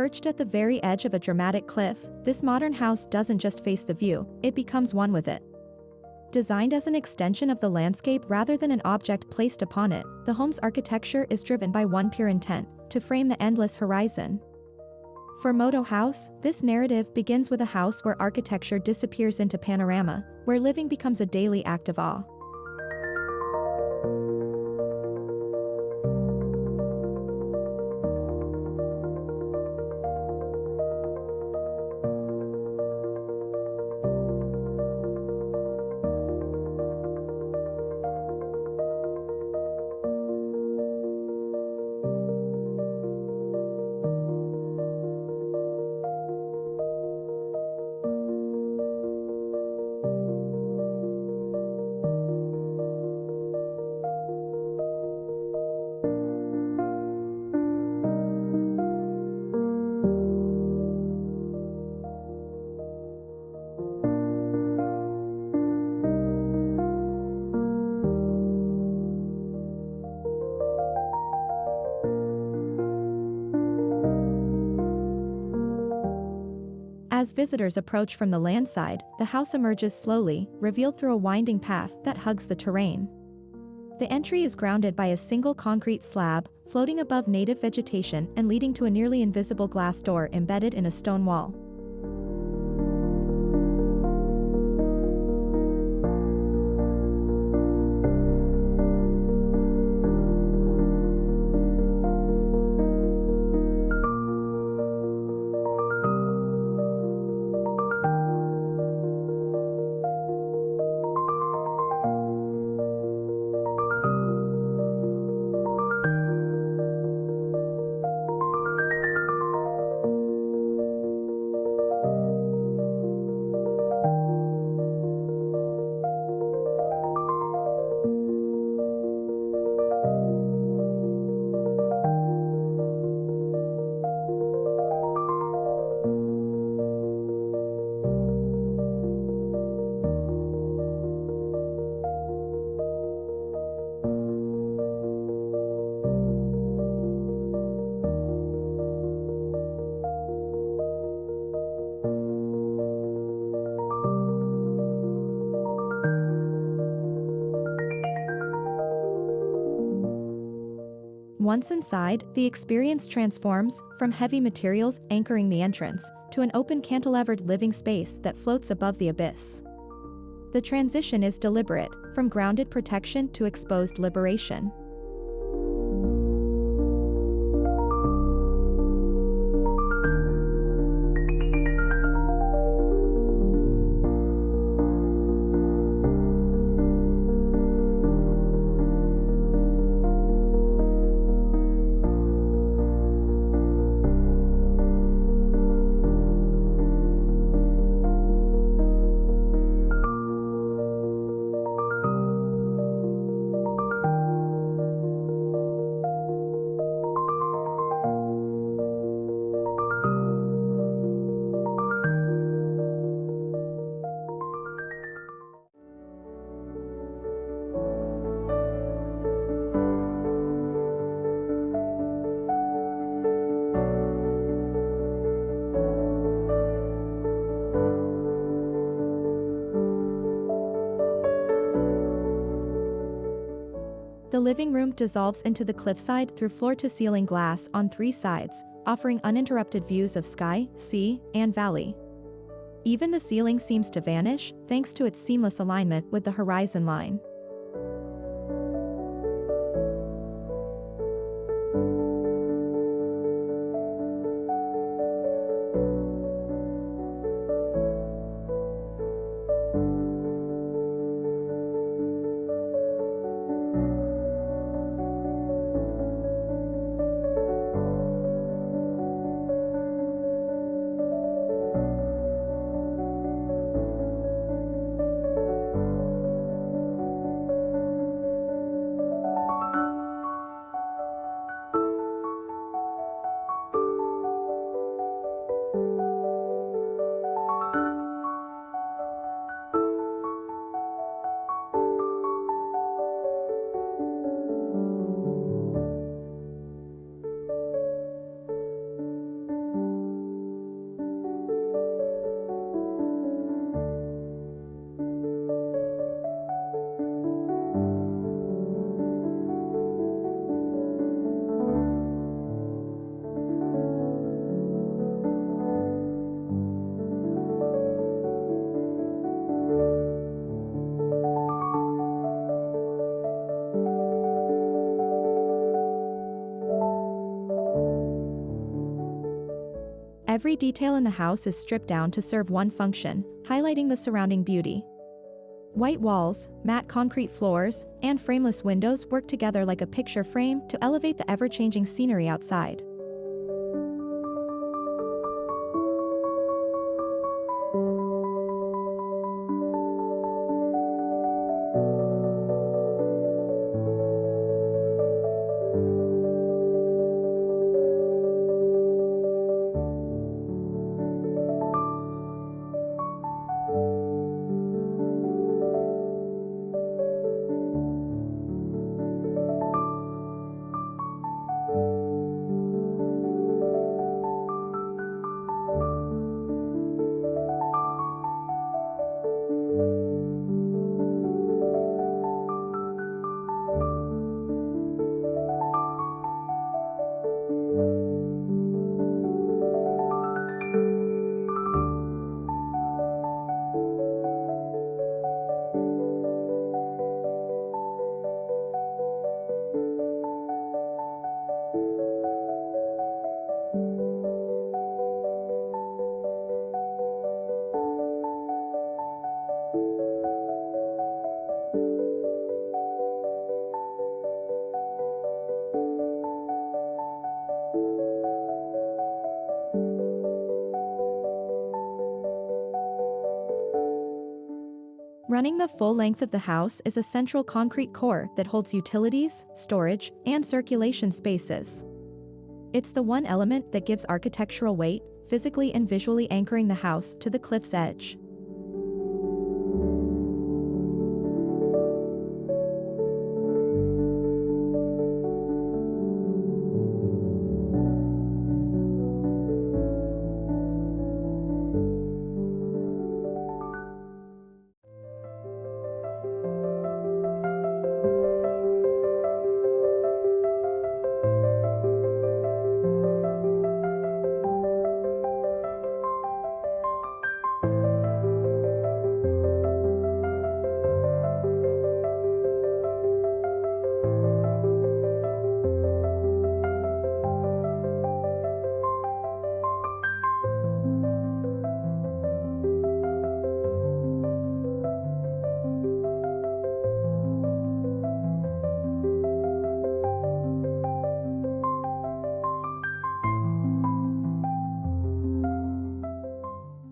Perched at the very edge of a dramatic cliff, this modern house doesn't just face the view, it becomes one with it. Designed as an extension of the landscape rather than an object placed upon it, the home's architecture is driven by one pure intent: to frame the endless horizon. For Modo Haus, this narrative begins with a house where architecture disappears into panorama, where living becomes a daily act of awe. As visitors approach from the landside, the house emerges slowly, revealed through a winding path that hugs the terrain. The entry is grounded by a single concrete slab, floating above native vegetation and leading to a nearly invisible glass door embedded in a stone wall. Once inside, the experience transforms from heavy materials anchoring the entrance to an open cantilevered living space that floats above the abyss. The transition is deliberate, from grounded protection to exposed liberation. The living room dissolves into the cliffside through floor-to-ceiling glass on 3 sides, offering uninterrupted views of sky, sea, and valley. Even the ceiling seems to vanish, thanks to its seamless alignment with the horizon line. Every detail in the house is stripped down to serve one function, highlighting the surrounding beauty. White walls, matte concrete floors, and frameless windows work together like a picture frame to elevate the ever-changing scenery outside. Running the full length of the house is a central concrete core that holds utilities, storage, and circulation spaces. It's the one element that gives architectural weight, physically and visually anchoring the house to the cliff's edge.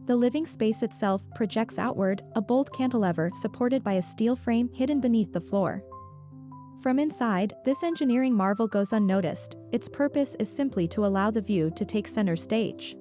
The living space itself projects outward, a bold cantilever supported by a steel frame hidden beneath the floor. From inside, this engineering marvel goes unnoticed. Its purpose is simply to allow the view to take center stage.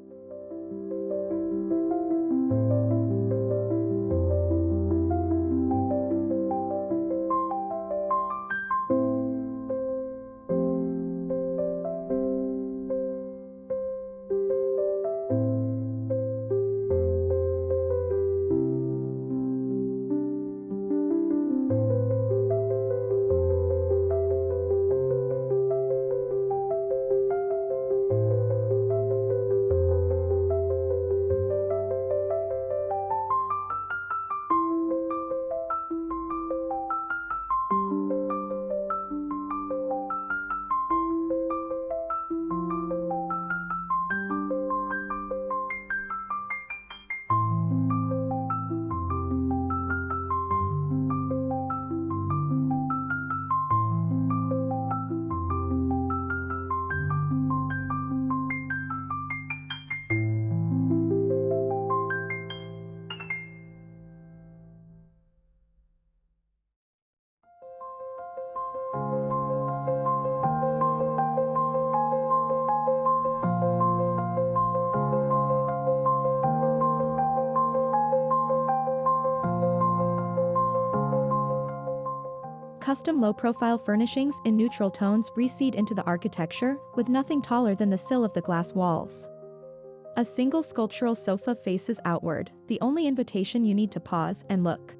Custom low-profile furnishings in neutral tones recede into the architecture, with nothing taller than the sill of the glass walls. A single sculptural sofa faces outward, the only invitation you need to pause and look.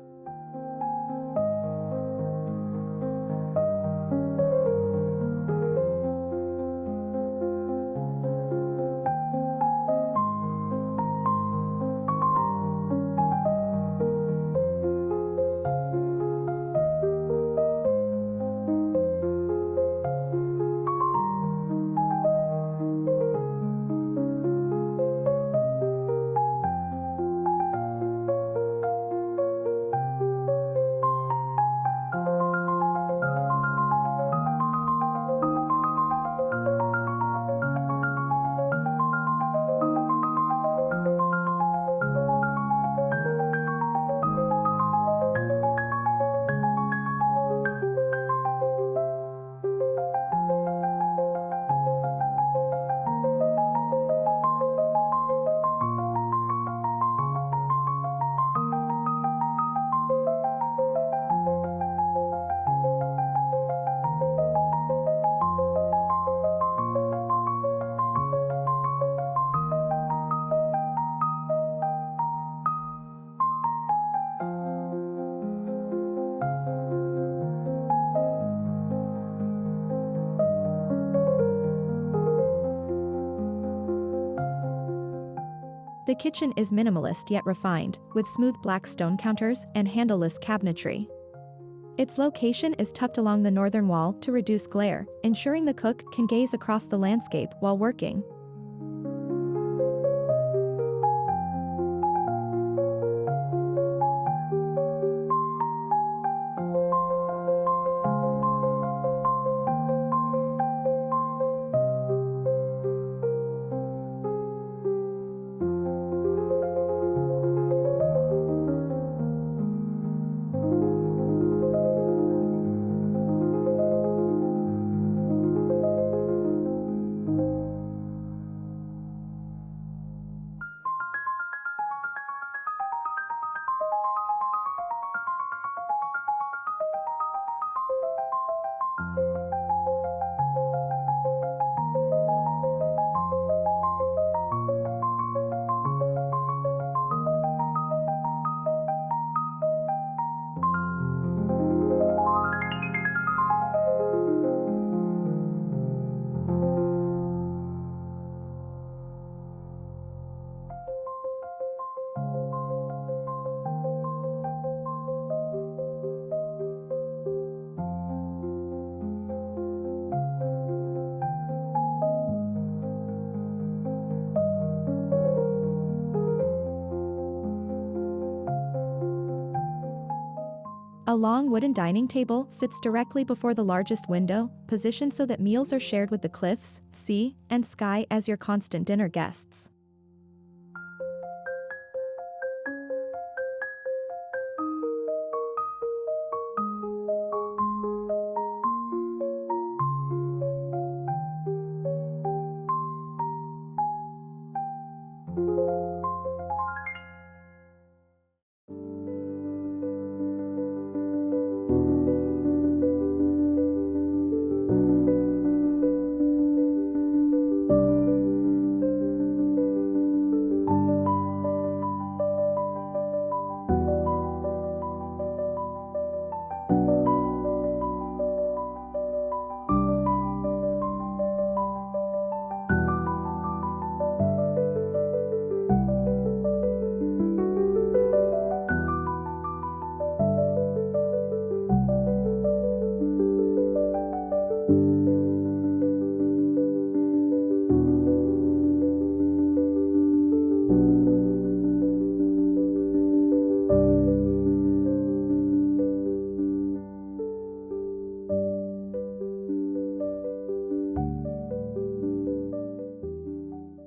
The kitchen is minimalist yet refined, with smooth black stone counters and handleless cabinetry. Its location is tucked along the northern wall to reduce glare, ensuring the cook can gaze across the landscape while working. A long wooden dining table sits directly before the largest window, positioned so that meals are shared with the cliffs, sea, and sky as your constant dinner guests.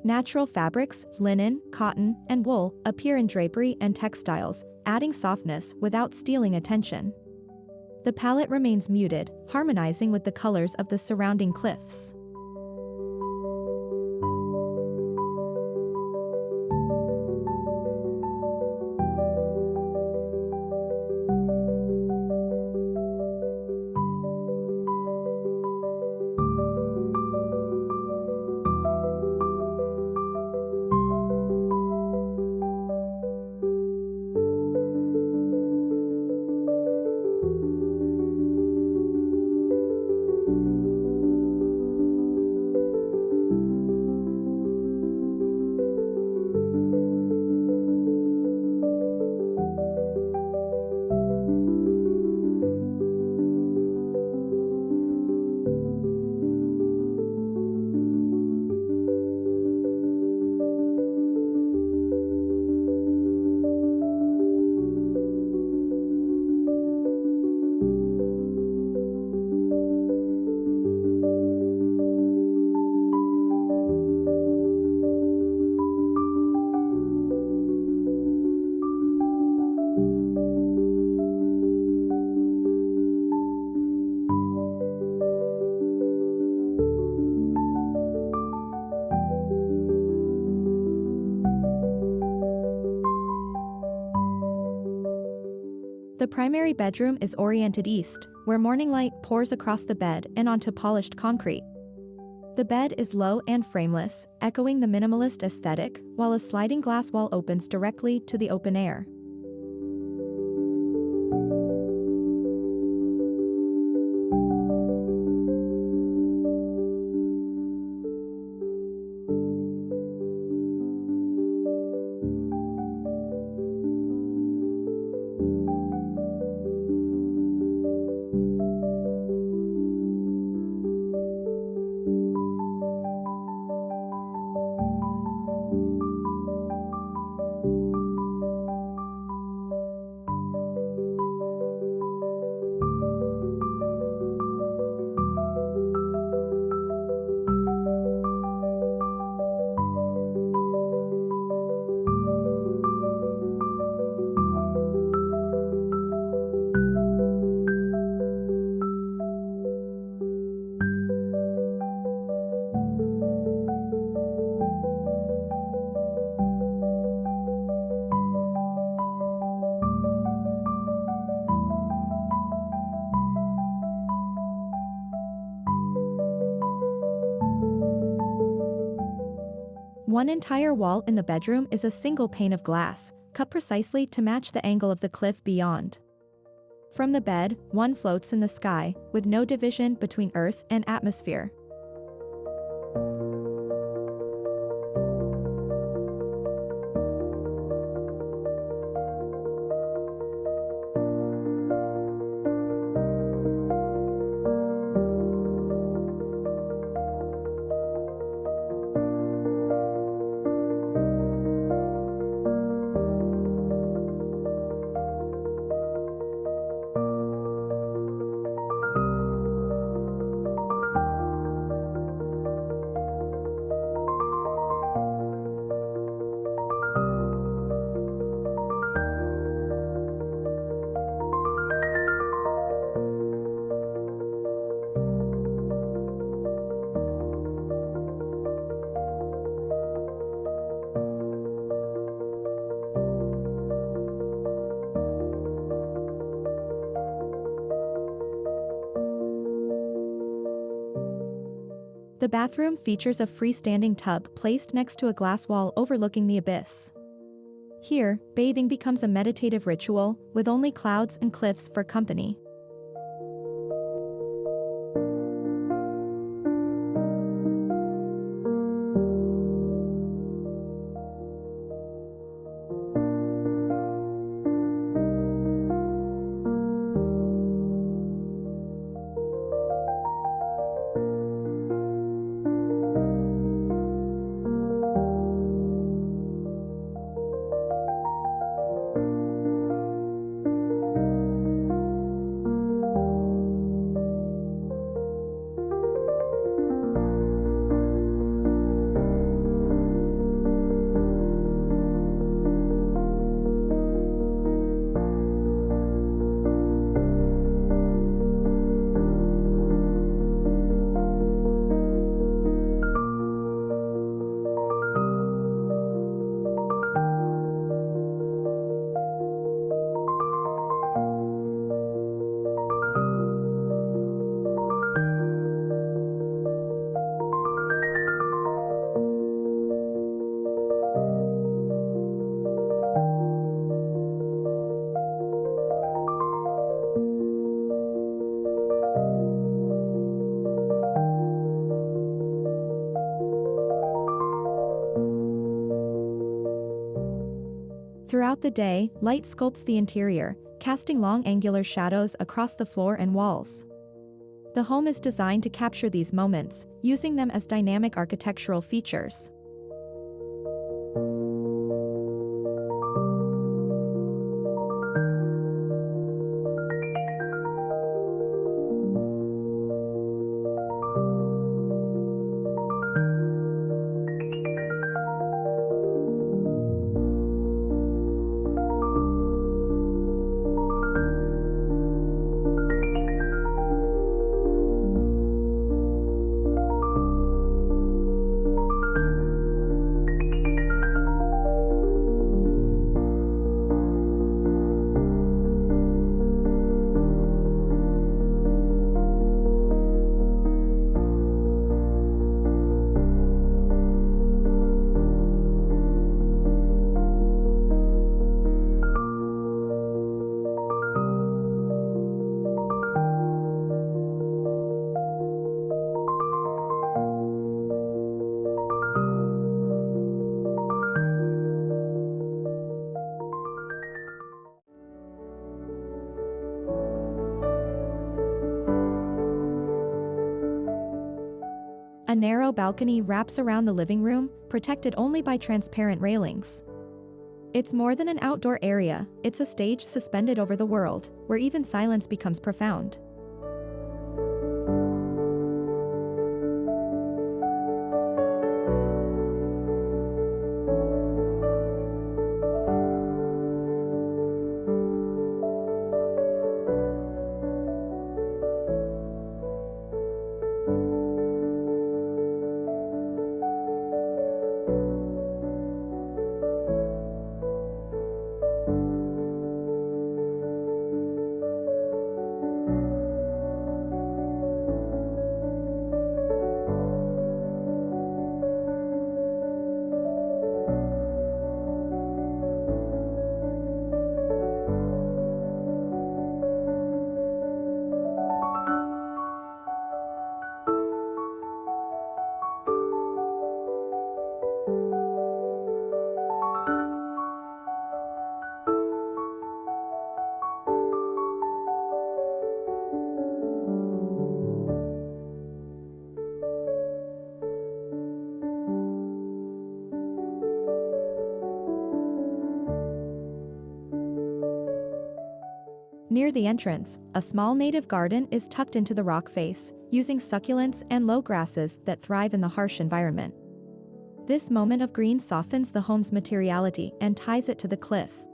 Natural fabrics, linen, cotton, and wool, appear in drapery and textiles, adding softness without stealing attention. The palette remains muted, harmonizing with the colors of the surrounding cliffs. The primary bedroom is oriented east, where morning light pours across the bed and onto polished concrete. The bed is low and frameless, echoing the minimalist aesthetic, while a sliding glass wall opens directly to the open air. One entire wall in the bedroom is a single pane of glass, cut precisely to match the angle of the cliff beyond. From the bed, one floats in the sky, with no division between earth and atmosphere. The bathroom features a freestanding tub placed next to a glass wall overlooking the abyss. Here, bathing becomes a meditative ritual, with only clouds and cliffs for company. Throughout the day, light sculpts the interior, casting long angular shadows across the floor and walls. The home is designed to capture these moments, using them as dynamic architectural features. A narrow balcony wraps around the living room, protected only by transparent railings. It's more than an outdoor area, it's a stage suspended over the world, where even silence becomes profound. Near the entrance, a small native garden is tucked into the rock face, using succulents and low grasses that thrive in the harsh environment. This moment of green softens the home's materiality and ties it to the cliff.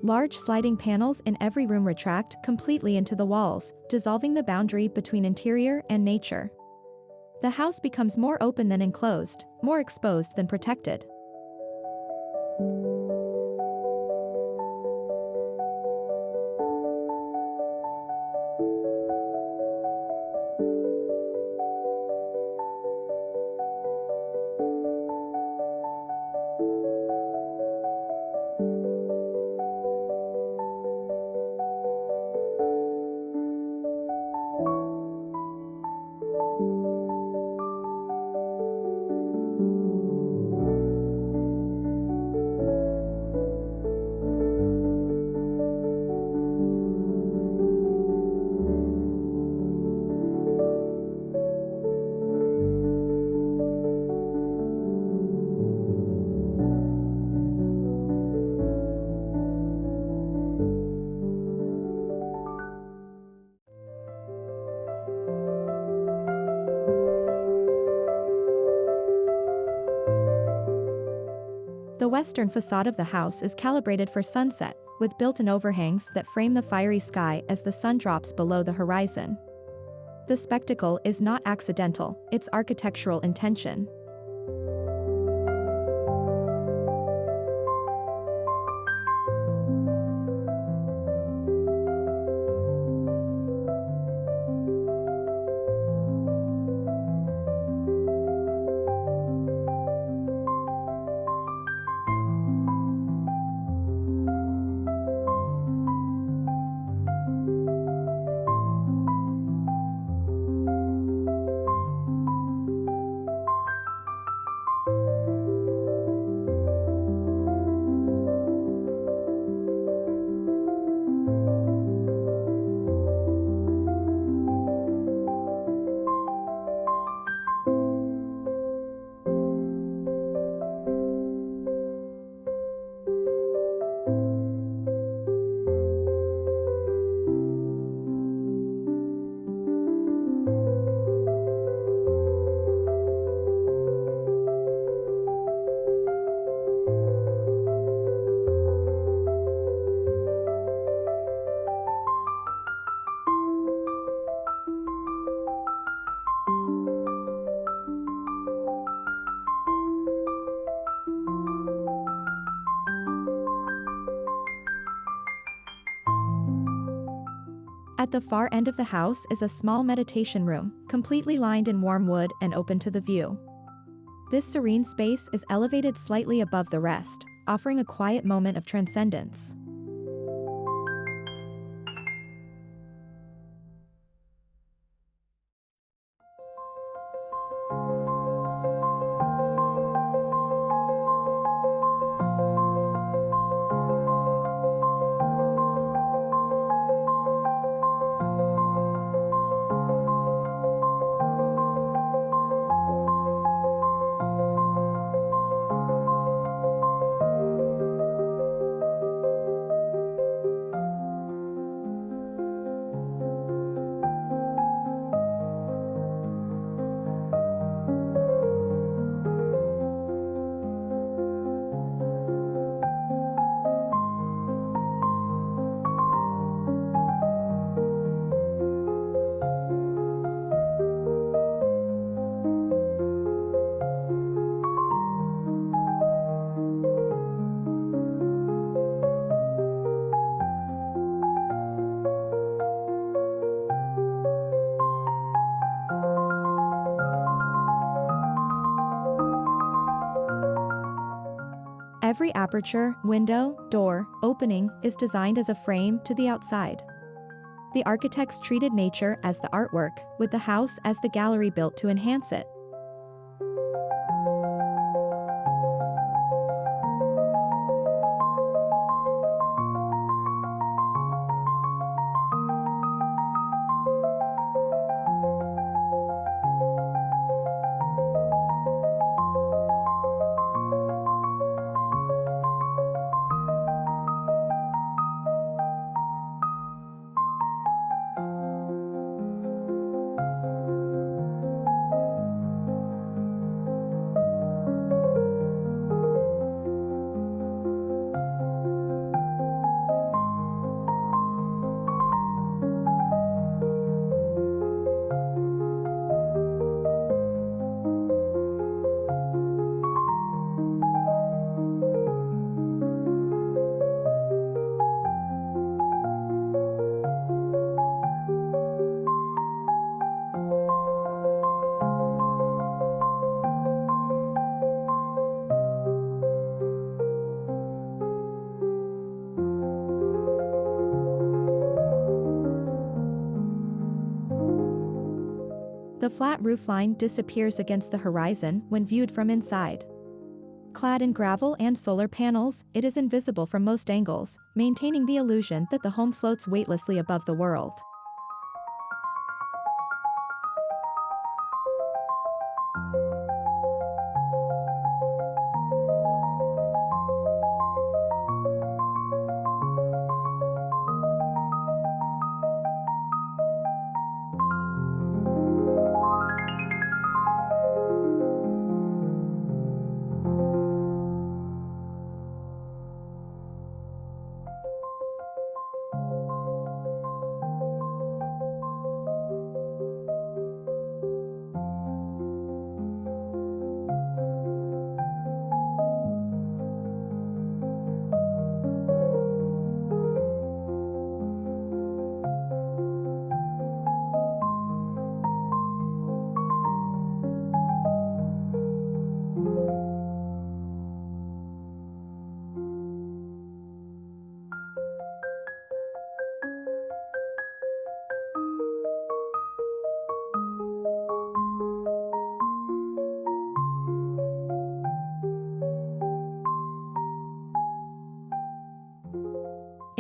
Large sliding panels in every room retract completely into the walls, dissolving the boundary between interior and nature. The house becomes more open than enclosed, more exposed than protected. The western facade of the house is calibrated for sunset, with built-in overhangs that frame the fiery sky as the sun drops below the horizon. The spectacle is not accidental, it's architectural intention. At the far end of the house is a small meditation room, completely lined in warm wood and open to the view. This serene space is elevated slightly above the rest, offering a quiet moment of transcendence. Every aperture, window, door, opening is designed as a frame to the outside. The architects treated nature as the artwork, with the house as the gallery built to enhance it. The flat roofline disappears against the horizon when viewed from inside. Clad in gravel and solar panels, it is invisible from most angles, maintaining the illusion that the home floats weightlessly above the world.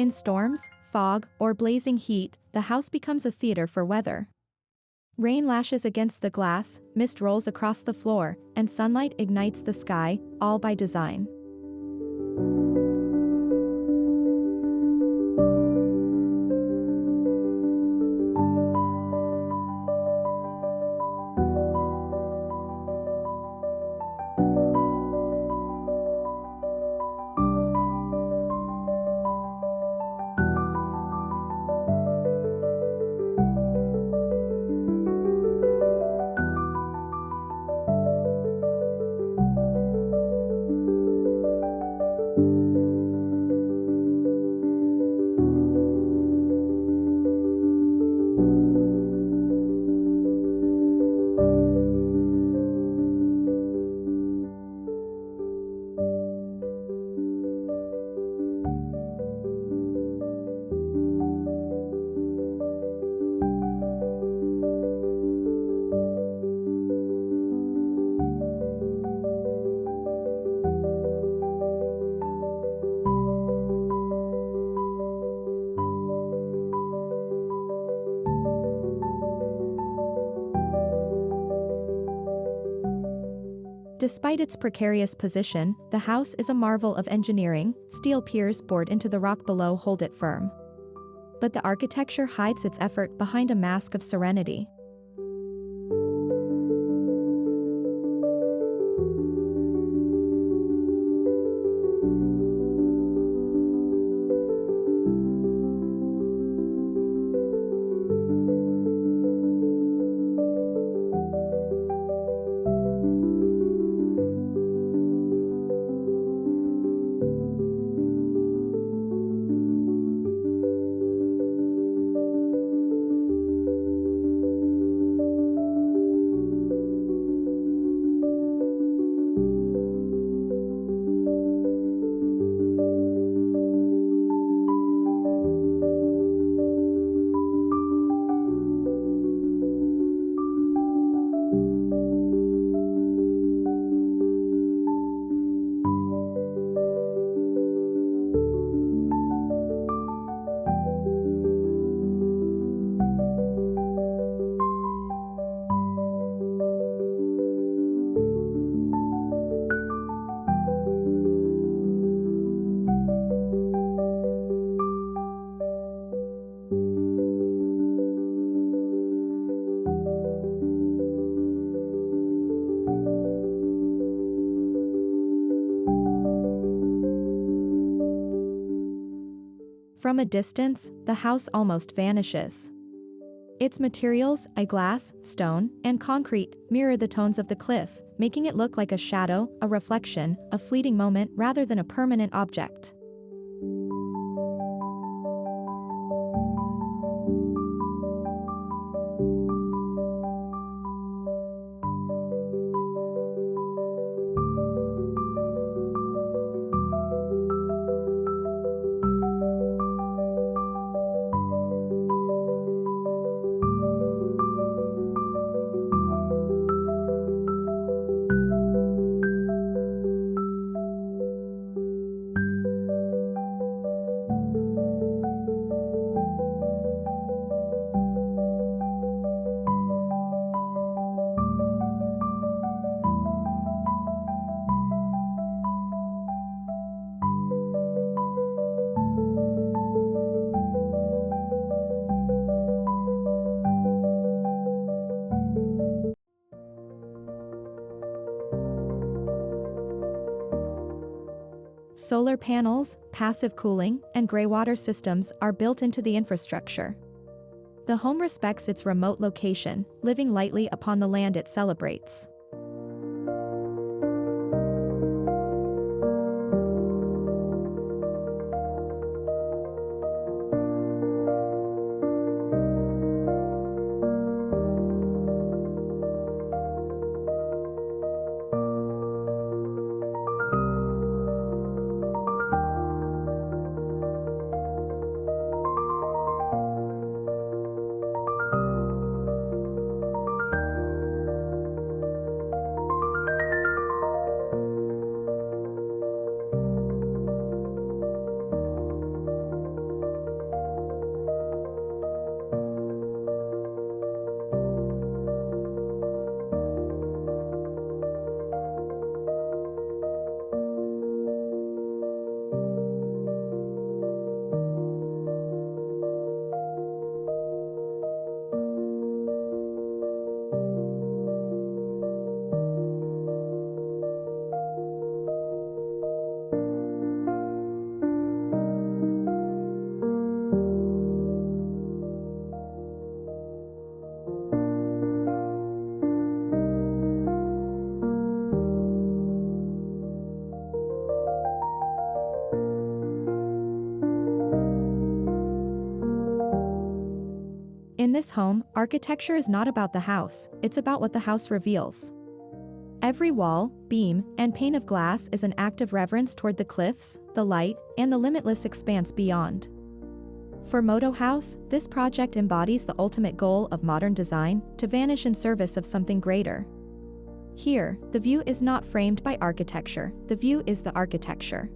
In storms, fog, or blazing heat, the house becomes a theater for weather. Rain lashes against the glass, mist rolls across the floor, and sunlight ignites the sky, all by design. Despite its precarious position, the house is a marvel of engineering. Steel piers bored into the rock below hold it firm. But the architecture hides its effort behind a mask of serenity. From a distance, the house almost vanishes. Its materials, glass, stone, and concrete, mirror the tones of the cliff, making it look like a shadow, a reflection, a fleeting moment rather than a permanent object. Solar panels, passive cooling, and greywater systems are built into the infrastructure. The home respects its remote location, living lightly upon the land it celebrates. In this home, architecture is not about the house, it's about what the house reveals. Every wall, beam, and pane of glass is an act of reverence toward the cliffs, the light, and the limitless expanse beyond. For Modo Haus, this project embodies the ultimate goal of modern design, to vanish in service of something greater. Here, the view is not framed by architecture, the view is the architecture.